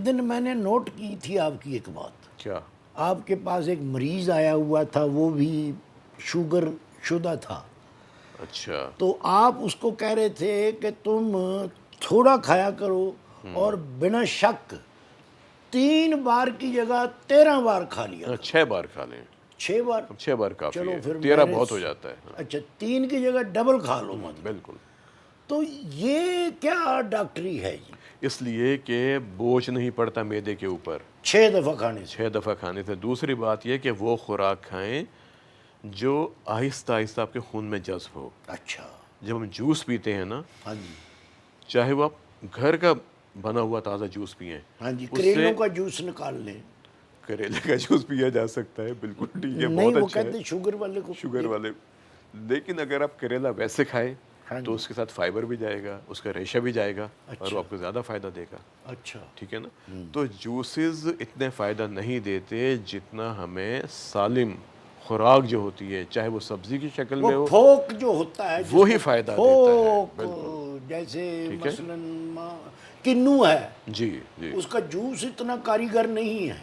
دن میں نے نوٹ کی تھی آپ کی ایک بات. کیا؟ آپ کے پاس ایک مریض آیا ہوا تھا, وہ بھی شوگر شدہ تھا. اچھا. تو آپ اس کو کہہ رہے تھے کہ تم تھوڑا کھایا کرو اور بنا شک 3 بار کی جگہ 13 بار کھا لیا. 6 بار کھا لیں. 6 بار؟ 6 بار کافی چلو ہے, پھر 13 بہت ہو جاتا ہے. اچھا 3 کی جگہ ڈبل کھا لو مطلب. بالکل. تو یہ کیا ڈاکٹری ہے جی؟ اس لیے کہ بوجھ نہیں پڑتا معدے کے اوپر 6 دفعہ کھانے سے. 6 دفعہ کھانے سے. دوسری بات یہ کہ وہ خوراک کھائیں جو آہستہ آہستہ آپ کے خون میں جذب ہو. اچھا. جب ہم جوس پیتے ہیں نا, ہاں جی. چاہے وہ آپ گھر کا بنا ہوا تازہ جوس پئیں. ہاں جی, اس سے کریلوں کا جوس نکال لیں. کریلے کا جوس پیا جا سکتا ہے, بالکل ٹھیک ہے, نہیں بہت وہ اچھا ہے. کہتے ہیں شوگر والے کو. شوگر والے. لیکن اگر آپ کریلا ویسے کھائیں ہاں تو جی. اس کے ساتھ فائبر بھی جائے گا, اس کا ریشہ بھی جائے گا, اور اچھا. وہ آپ کو زیادہ فائدہ دے گا. اچھا. ٹھیک ہے نا. تو جوسز اتنے فائدہ نہیں دیتے جتنا ہمیں سالم خوراک جو ہوتی ہے, چاہے وہ سبزی کی شکل میں وہ ہو, پھوک جو ہوتا ہے وہی فائدہ دیتا ہے. پھوک جیسے ٹھیک ہے. مثلا کنو ہے, جی جی. اس کا جوس اتنا کاریگر نہیں ہے.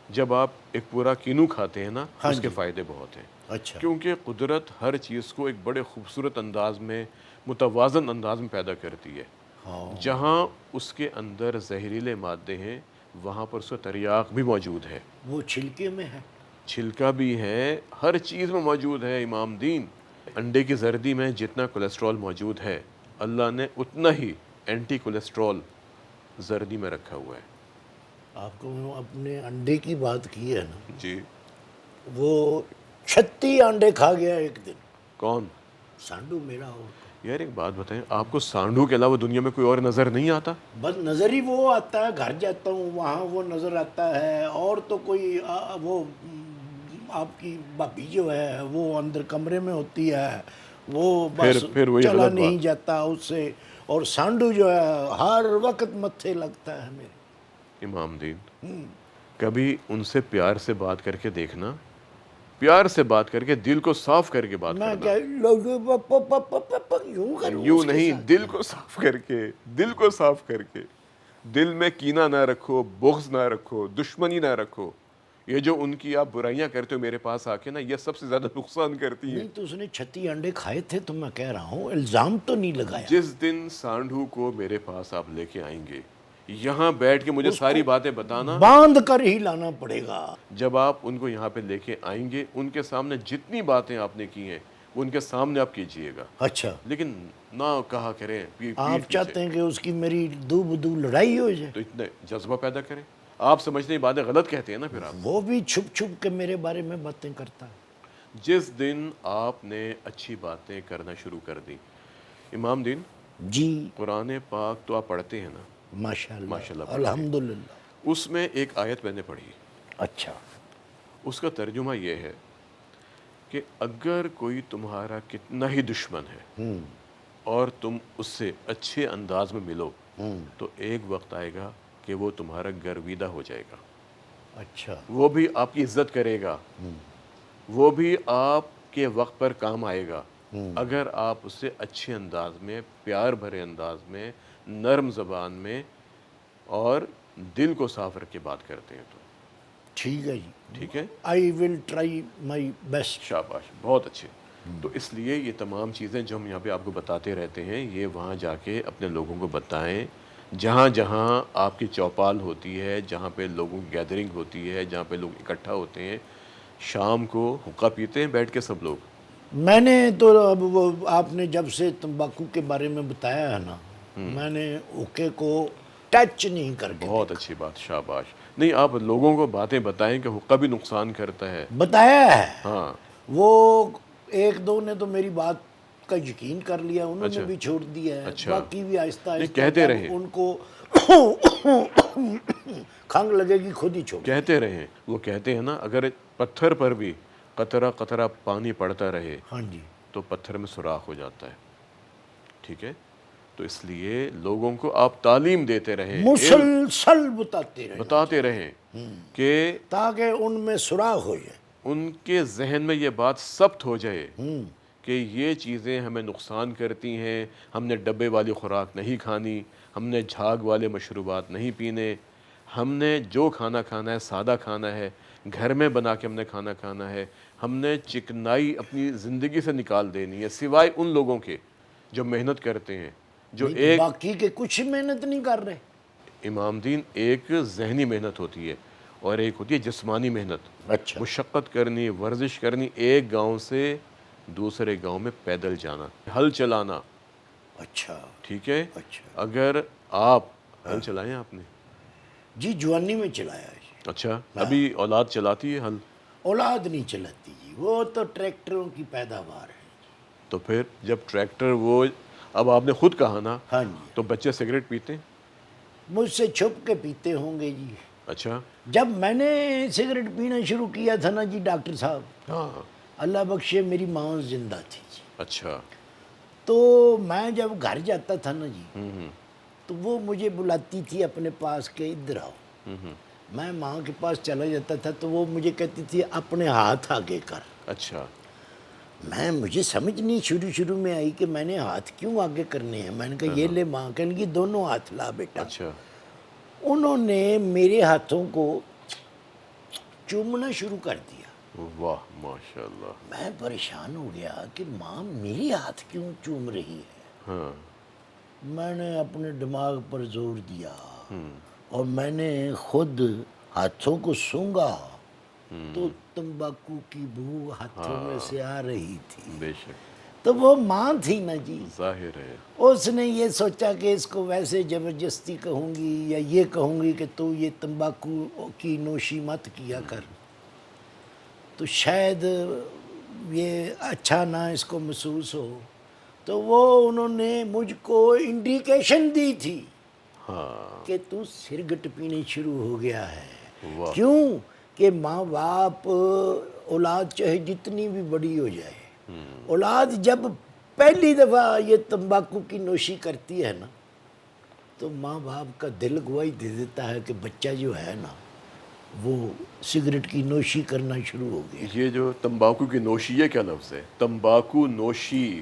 جب آپ ایک پورا کینو کھاتے ہیں نا, ہاں اس کے جی. فائدے بہت ہیں. اچھا. کیونکہ قدرت ہر چیز کو ایک بڑے خوبصورت انداز میں, متوازن انداز میں پیدا کرتی ہے. جہاں اس کے اندر زہریلے مادے ہیں, وہاں پر اس کا تریاق بھی موجود ہے. وہ چھلکے میں ہے, چھلکا بھی ہے, ہر چیز میں موجود ہے. امام دین, انڈے کی زردی میں جتنا کولیسٹرول موجود ہے, اللہ نے اتنا ہی اینٹی کولیسٹرول زردی میں رکھا ہوا ہے. آپ کو اپنے انڈے کی بات کی ہے نا, جی. وہ 36 انڈے کھا گیا ایک دن. کون؟ سانڈو میرا. اور یار ایک بات بتائیں, آپ کو سانڈو کے علاوہ دنیا میں کوئی اور نظر نہیں آتا؟ بس نظر ہی وہ آتا ہے, گھر جاتا ہوں وہاں وہ نظر آتا ہے, اور تو کوئی وہ آپ کی بھابھی جو ہے وہ اندر کمرے میں ہوتی ہے, وہ بس پھر وہی چلا غلط نہیں بات. جاتا اس سے. اور سانڈو جو ہے ہر وقت متھے لگتا ہے میرے. امام دین, کبھی ان سے پیار سے بات کر کے دیکھنا, پیار سے بات کر کے, دل کو صاف کر کے بات میں کرنا. کیا یوں کروں یوں اس کے نہیں, ساتھ؟ دل کو صاف کر کے, دل کو صاف کر کے. دل میں کینہ نہ رکھو, بغض نہ رکھو, دشمنی نہ رکھو. یہ جو ان کی آپ برائیاں کرتے ہو میرے پاس آ کے نا, یہ سب سے زیادہ نقصان کرتی ہیں. نہیں تو اس نے 36 انڈے کھائے تھے, تو میں کہہ رہا ہوں الزام تو نہیں لگایا. جس دن سانڈو کو میرے پاس آپ لے کے آئیں گے, یہاں بیٹھ کے مجھے اس ساری کو باتیں بتانا. باندھ کر ہی لانا پڑے گا. جب آپ ان کو یہاں پہ لے کے آئیں گے, ان کے سامنے جتنی باتیں آپ نے کی ہیں وہ ان کے سامنے آپ کیجئے گا. اچھا. لیکن نہ کہا کریں پیٹھ آپ پیچھے. چاہتے ہیں کہ اس کی میری دو بدو لڑائی ہو جائے؟ تو اتنے جذبہ پیدا کریں. آپ سمجھتے ہیں باتیں غلط کہتے ہیں نا پھر آپ. وہ بھی چھپ چھپ کے میرے بارے میں باتیں کرتا ہے. جس دن آپ نے اچھی باتیں کرنا شروع کر دی, امام دین, جی قرآن پاک تو آپ پڑھتے ہیں نا؟ ماشاءاللہ ماشاءاللہ پڑھتے ہیں. الحمدللہ. اس میں ایک آیت میں نے پڑھی, اچھا. اس کا ترجمہ یہ ہے کہ اگر کوئی تمہارا کتنا ہی دشمن ہے اور تم اس سے اچھے انداز میں ملو, تو ایک وقت آئے گا کہ وہ تمہارا گرویدہ ہو جائے گا. اچھا. وہ بھی آپ کی عزت کرے گا, وہ بھی آپ کے وقت پر کام آئے گا, اگر آپ اس سے اچھے انداز میں, پیار بھرے انداز میں, نرم زبان میں اور دل کو صاف رکھ کے بات کرتے ہیں. تو ٹھیک ہے جی, ٹھیک ہے, آئی ول ٹرائی مائی بیسٹ. شاباش, بہت اچھے. تو اس لیے یہ تمام چیزیں جو ہم یہاں پہ آپ کو بتاتے رہتے ہیں, یہ وہاں جا کے اپنے لوگوں کو بتائیں, جہاں جہاں آپ کی چوپال ہوتی ہے, جہاں پہ لوگوں کی گیدرنگ ہوتی ہے, جہاں پہ لوگ اکٹھا ہوتے ہیں. شام کو حقہ پیتے ہیں بیٹھ کے سب لوگ. میں نے تو اب وہ آپ نے جب سے تمباکو کے بارے میں بتایا ہے نا, میں نے حقے کو ٹچ نہیں کر کے بہت اچھی بات, شاباش. نہیں, آپ لوگوں کو باتیں بتائیں کہ حقہ بھی نقصان کرتا ہے. بتایا ہے. ہاں. وہ ایک دو نے تو میری بات کا یقین کر لیا, انہوں نے اچھا. بھی چھوڑ دیا ہے. اچھا. باقی بھی آہستہ نہیں, آہستہ کہتے جب رہیں, ان کو کھنگ لگے گی خود ہی چھوڑ. کہتے رہیں. وہ کہتے ہیں نا, اگر پتھر پر بھی قطرہ قطرہ پانی پڑتا رہے ہاں جی, تو پتھر میں سوراخ ہو جاتا ہے. ٹھیک ہے. تو اس لیے لوگوں کو آپ تعلیم دیتے رہیں, مسلسل بتاتے رہیں کہ تاکہ ان میں سراغ ہو جائے, ان کے ذہن میں یہ بات ثبت ہو جائے کہ یہ چیزیں ہمیں نقصان کرتی ہیں, ہم نے ڈبے والی خوراک نہیں کھانی, ہم نے جھاگ والے مشروبات نہیں پینے, ہم نے جو کھانا کھانا ہے سادہ کھانا ہے، گھر میں بنا کے ہم نے کھانا کھانا ہے، ہم نے چکنائی اپنی زندگی سے نکال دینی ہے، سوائے ان لوگوں کے جو محنت کرتے ہیں، جو نہیں تو ایک باقی کے کچھ محنت نہیں کر رہے. امام دین ایک ذہنی محنت ہوتی ہے اور ایک ہوتی ہے جسمانی محنت. اچھا مشقت کرنی، ورزش کرنی، ایک گاؤں سے دوسرے گاؤں میں پیدل جانا، ہل چلانا. اچھا ٹھیک ہے، اچھا. اگر آپ ہل چلائیں آپ نے؟ جی جوانی میں چلایا ہے جی. اچھا، ابھی اولاد چلاتی ہے ہل؟ اولاد نہیں چلاتی جی، وہ تو ٹریکٹروں کی پیداوار ہے. تو پھر جب ٹریکٹر وہ، اب آپ نے خود کہا نا، ہاں جی. تو بچے سگریٹ پیتے ہیں؟ مجھ سے چھپ کے پیتے ہوں گے جی. اچھا. جب میں نے سگریٹ پینا شروع کیا تھا نا جی ڈاکٹر صاحب، ہاں. اللہ بخشے میری ماں زندہ تھی جی، اچھا. تو میں جب گھر جاتا تھا نا جی تو وہ مجھے بلاتی تھی اپنے پاس کہ ادھر آؤ. میں ماں کے پاس چلا جاتا تھا تو وہ مجھے کہتی تھی اپنے ہاتھ آگے کر. اچھا. مجھے سمجھ نہیں شروع میں آئی کہ میں نے ہاتھ کیوں آگے کرنے ہیں. میں نے کہا یہ لے ماں، کہنے کی دونوں ہاتھ لا بیٹا. اچھا. انہوں نے میرے ہاتھوں کو چومنا شروع کر دیا. واہ ماشاء اللہ. میں پریشان ہو گیا کہ ماں میری ہاتھ کیوں چوم رہی ہے. ہاں. میں نے اپنے دماغ پر زور دیا اور میں نے خود ہاتھوں کو سونگا تو تمباکو کی بو ہاتھوں میں سے آ رہی تھی. بے شک. تو وہ ماں تھی نا جی، ظاہر ہے. اس نے یہ سوچا کہ اس کو ویسے زبردستی کہوں گی یا یہ کہوں گی کہ تو یہ تمباکو کی نوشی مت کیا کر، تو شاید یہ اچھا نہ اس کو محسوس ہو. تو وہ انہوں نے مجھ کو انڈیکیشن دی تھی ہاں. کہ تو سگریٹ پینے شروع ہو گیا ہے. واہ. کیوں کہ ماں باپ اولاد چاہے جتنی بھی بڑی ہو جائے، اولاد جب پہلی دفعہ یہ تمباکو کی نوشی کرتی ہے نا تو ماں باپ کا دل گواہی دے دیتا ہے کہ بچہ جو ہے نا وہ سگریٹ کی نوشی کرنا شروع ہو گیا. یہ جو تمباکو کی نوشی، یہ کیا لفظ ہے؟ تمباکو نوشی،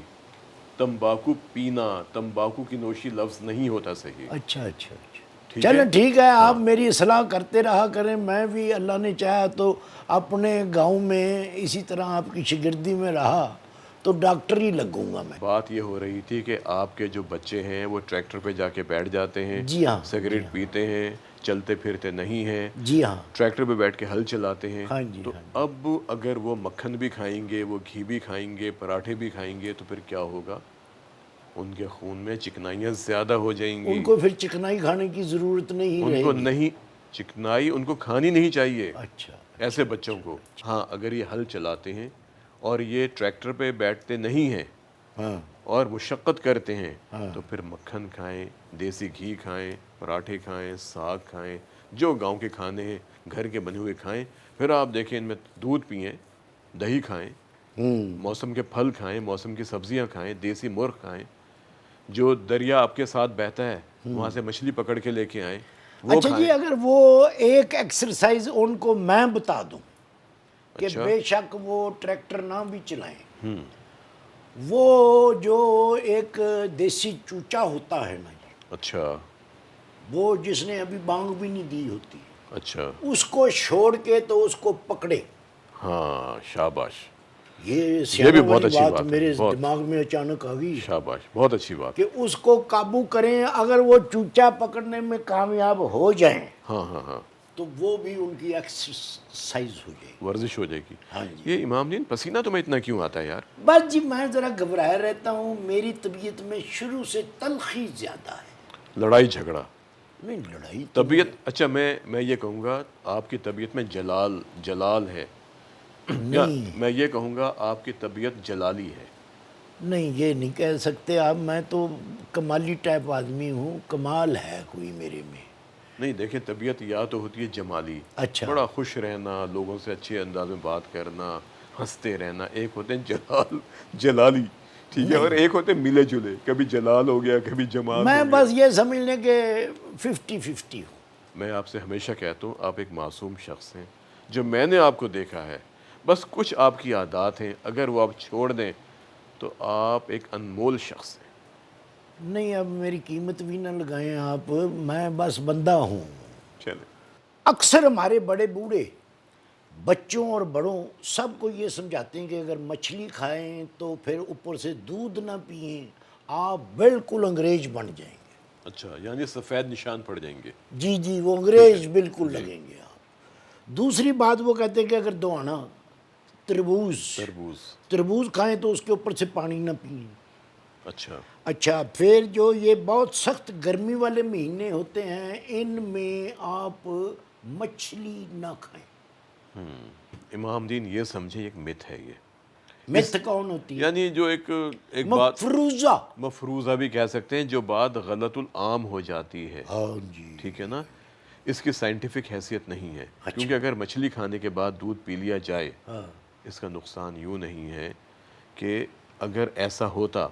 تمباکو پینا، تمباکو کی نوشی لفظ نہیں ہوتا صحیح. اچھا اچھا اچھا. ٹھیک چلیں ہے؟ ٹھیک ہے، آپ میری اصلاح کرتے رہا کریں. میں بھی اللہ نے چاہا تو اپنے گاؤں میں اسی طرح آپ کی شاگردی میں رہا تو ڈاکٹر ہی لگوں گا میں. بات یہ ہو رہی تھی کہ آپ کے جو بچے ہیں وہ ٹریکٹر پہ جا کے بیٹھ جاتے ہیں، جی ہاں سگریٹ پیتے ہیں، چلتے پھرتے نہیں ہیں، جی ہاں ٹریکٹر پہ بیٹھ کے ہل چلاتے ہیں. ہاں جی تو ہاں جی. اب اگر وہ مکھن بھی کھائیں گے، وہ گھی بھی کھائیں گے، پراٹھے بھی کھائیں گے، تو پھر کیا ہوگا؟ ان کے خون میں چکنائیاں زیادہ ہو جائیں گی. ان کو پھر چکنائی کھانے کی ضرورت نہیں ان رہے کو گی. نہیں، چکنائی ان کو کھانی نہیں چاہیے اچھا ایسے بچوں کو. ہاں اگر یہ ہل چلاتے ہیں اور یہ ٹریکٹر پہ بیٹھتے نہیں ہیں ہاں اور مشقت کرتے ہیں تو پھر مکھن کھائیں، دیسی گھی کھائیں، پراٹھے کھائیں، ساگ کھائیں، جو گاؤں کے کھانے ہیں گھر کے بنے ہوئے کھائیں. پھر آپ دیکھیں ان میں دودھ پئیں، دہی کھائیں، موسم کے پھل کھائیں، موسم کی سبزیاں کھائیں، دیسی مرغ کھائیں، جو دریا آپ کے ساتھ بہتا ہے وہاں سے مچھلی پکڑ کے لے کے آئیں وہ اچھا کھائیں. جی، اگر وہ ایک ایکسرسائز ان کو میں بتا دوں کہ اچھا. بے شک وہ ٹریکٹر نہ بھی چلائیں، وہ جو ایک دیسی چوچا ہوتا ہے نا جی، اچھا. وہ جس نے ابھی بانگ بھی نہیں دی ہوتی، اچھا. اس کو چھوڑ کے تو اس کو پکڑے. ہاں شاباش. یہ یہ بھی سیاح بہت والی اچھی بات بات ہے، میرے بہت دماغ میں اچانک آ گئی شاباش، بہت اچھی بات. کہ اس کو قابو کریں. اگر وہ چوچا پکڑنے میں کامیاب ہو جائیں ہاں ہاں ہاں، تو وہ بھی ان کی ایکسرسائز ہو جائے گی. ورزش ہو جائے گی. ہاں جی. یہ امام دین پسینہ تمہیں اتنا کیوں آتا ہے یار؟ بس جی میں ذرا گھبرایا رہتا ہوں، میری طبیعت میں شروع سے تلخی زیادہ ہے. لڑائی جھگڑا، نہیں لڑائی تو طبیعت. اچھا میں یہ کہوں گا آپ کی طبیعت میں جلال ہے، یا نہیں میں یہ کہوں گا آپ کی طبیعت جلالی ہے. نہیں یہ نہیں کہہ سکتے آپ. میں تو کمالی ٹائپ آدمی ہوں، کمال ہے کوئی میرے میں. نہیں دیکھیں، طبیعت یا تو ہوتی ہے جمالی، اچھا بڑا خوش رہنا، لوگوں سے اچھے انداز میں بات کرنا، ہنستے رہنا. ایک ہوتے ہیں جلالی، ٹھیک ہے، اور ایک ہوتے ہیں ملے جلے، کبھی جلال ہو گیا، کبھی جمال میں ہو گیا. بس یہ سمجھ لیں کہ 50-50 ہوں. میں آپ سے ہمیشہ کہتا ہوں آپ ایک معصوم شخص ہیں. جو میں نے آپ کو دیکھا ہے، بس کچھ آپ کی عادات ہیں، اگر وہ آپ چھوڑ دیں تو آپ ایک انمول شخص ہیں. نہیں اب میری قیمت بھی نہ لگائیں آپ، میں بس بندہ ہوں. چلیں اکثر ہمارے بڑے بوڑھے بچوں اور بڑوں سب کو یہ سمجھاتے ہیں کہ اگر مچھلی کھائیں تو پھر اوپر سے دودھ نہ پئیں، آپ بالکل انگریز بن جائیں گے۔ اچھا، یعنی سفید نشان پڑ جائیں گے۔ جی جی، وہ انگریز بالکل لگیں گے آپ۔ دوسری بات وہ کہتے ہیں کہ اگر دوانا تربوز تربوز کھائیں تو اس کے اوپر سے پانی نہ پئیں۔ اچھا، اچھا، پھر جو یہ بہت سخت گرمی والے مہینے ہوتے ہیں ان میں آپ مچھلی نہ کھائیں۔ امام دین یہ سمجھے ایک مت ہے یہ، مت کون ہوتی ہے؟ یعنی جو ایک بات مفروضہ۔ مفروضہ بھی کہہ سکتے ہیں، جو بات غلط العام ہو جاتی ہے، ہاں جی، ٹھیک ہے نا، اس کی سائنٹیفک حیثیت نہیں ہے، کیونکہ اگر مچھلی کھانے کے بعد دودھ پی لیا جائے، اس کا نقصان یوں نہیں ہے کہ اگر ایسا ہوتا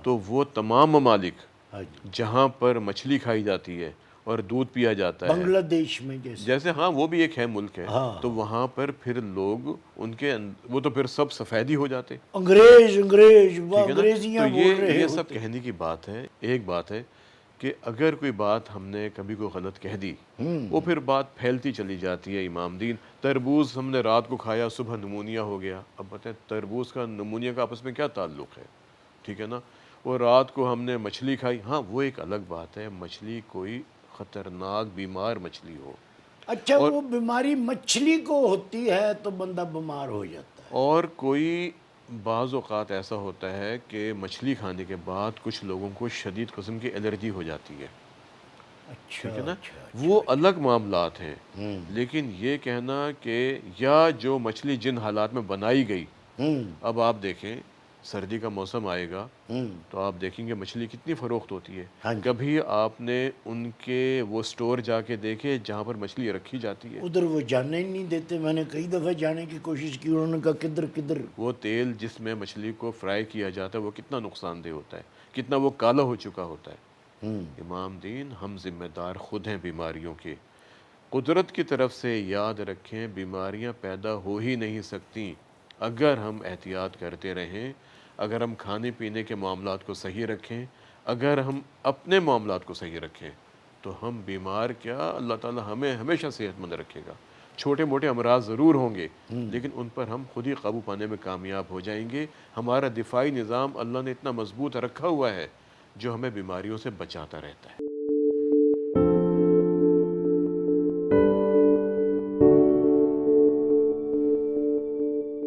تو وہ تمام ممالک جہاں پر مچھلی کھائی جاتی ہے اور دودھ پیا جاتا ہے، بنگلہ دیش میں جیسے ہاں وہ بھی ایک ہے ملک ہے، تو وہاں پر پھر لوگ ان کے وہ تو پھر سب سفید ہی ہو جاتے، انگریز وہ ٹھیک ہے نا۔ انگریزیاں تو بول رہے یہ ہوتے۔ سب کہنے کی بات ہے۔ ایک بات ہے کہ اگر کوئی بات ہم نے کبھی کوئی غلط کہہ دی، وہ پھر بات پھیلتی چلی جاتی ہے۔ امام دین، تربوز ہم نے رات کو کھایا، صبح نمونیا ہو گیا، اب بتائیں تربوز کا نمونیا کا آپس میں کیا تعلق ہے، ٹھیک ہے نا۔ وہ رات کو ہم نے مچھلی کھائی، ہاں وہ ایک الگ بات ہے، مچھلی کوئی خطرناک بیمار مچھلی ہو، اچھا، وہ بیماری مچھلی کو ہوتی ہے تو بندہ بیمار ہو جاتا ہے۔ اور کوئی بعض اوقات ایسا ہوتا ہے کہ مچھلی کھانے کے بعد کچھ لوگوں کو شدید قسم کی الرجی ہو جاتی ہے، اچھا ٹھیک ہے نا، اچھا۔ وہ الگ معاملات ہیں۔ لیکن یہ کہنا کہ یا جو مچھلی جن حالات میں بنائی گئی، اب آپ دیکھیں سردی کا موسم آئے گا تو آپ دیکھیں گے مچھلی کتنی فروخت ہوتی ہے۔ کبھی آپ نے ان کے وہ سٹور جا کے دیکھے جہاں پر مچھلی رکھی جاتی ہے؟ ادھر وہ جانے ہی نہیں دیتے، میں نے کئی دفعہ جانے کی کوشش کی، انہوں نے کہا کدھر۔ وہ تیل جس میں مچھلی کو فرائی کیا جاتا ہے وہ کتنا نقصان دہ ہوتا ہے، کتنا وہ کالا ہو چکا ہوتا ہے۔ امام دین، ہم ذمہ دار خود ہیں بیماریوں کے۔ قدرت کی طرف سے یاد رکھیں بیماریاں پیدا ہو ہی نہیں سکتی اگر ہم احتیاط کرتے رہیں، اگر ہم کھانے پینے کے معاملات کو صحیح رکھیں، اگر ہم اپنے معاملات کو صحیح رکھیں تو ہم بیمار کیا، اللہ تعالی ہمیں ہمیشہ صحت مند رکھے گا۔ چھوٹے موٹے امراض ضرور ہوں گے لیکن ان پر ہم خود ہی قابو پانے میں کامیاب ہو جائیں گے۔ ہمارا دفاعی نظام اللہ نے اتنا مضبوط رکھا ہوا ہے جو ہمیں بیماریوں سے بچاتا رہتا ہے۔